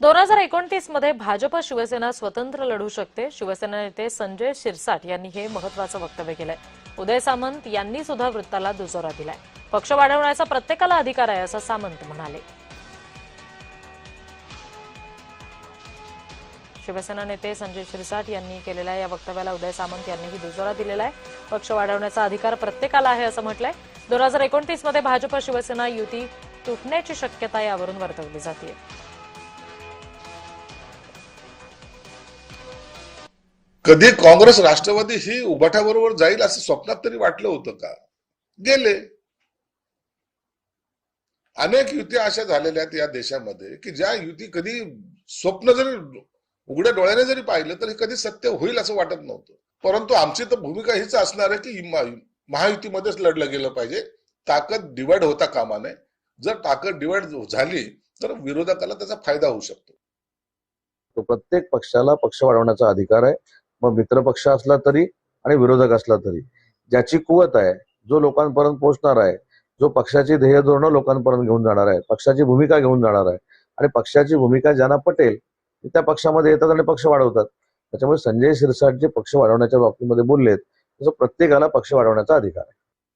2029 मध्ये भाजप शिवसेना स्वतंत्र लढू शकते. शिवसेना नेते संजय शिरसाट यांनी हे महत्त्वाचं वक्तव्य केलंय. उदय सामंत यांनी सुद्धा वृत्ताला दुजोरा दिलाय. पक्ष वाढवण्याचा प्रत्येकाला अधिकार आहे असं सामंत म्हणाले. शिवसेना नेते संजय शिरसाट यांनी केलेल्या या वक्तव्याला उदय सामंत यांनीही दुजोरा दिलेला आहे. पक्ष वाढवण्याचा अधिकार प्रत्येकाला आहे असं म्हटलंय. 2029 मध्ये भाजप शिवसेना युती तुटण्याची शक्यता यावरून वर्तवली जाते. कधी काँग्रेस राष्ट्रवादी ही उभाट्याबरोबर जाईल असं स्वप्नात तरी वाटलं होतं का? गेले. अनेक युती अशा झालेल्या आहेत या देशामध्ये की ज्या युती कधी स्वप्न जरी उघड्या डोळ्याने जरी पाहिलं तरी कधी सत्य होईल असं वाटत नव्हतं. परंतु आमची तर भूमिका हीच असणार आहे की महायुतीमध्येच लढलं गेलं पाहिजे. ताकद डिवाइड होता कामा नये. जर ताकद डिवाइड झाली तर विरोधकाला त्याचा फायदा होऊ शकतो. तो प्रत्येक पक्षाला पक्ष वाढवण्याचा अधिकार आहे. मग मित्र पक्ष असला तरी आणि विरोधक असला तरी, ज्याची कुवत आहे, जो लोकांपर्यंत पोहोचणार आहे, जो पक्षाची ध्येय धोरणं लोकांपर्यंत घेऊन जाणार आहे, पक्षाची भूमिका घेऊन जाणार आहे आणि पक्षाची भूमिका ज्यांना पटेल त्या पक्षामध्ये येतात आणि पक्ष वाढवतात. त्याच्यामुळे संजय शिरसाट जे पक्ष वाढवण्याच्या बाबतीमध्ये बोललेत, तसं प्रत्येकाला पक्ष वाढवण्याचा अधिकार आहे.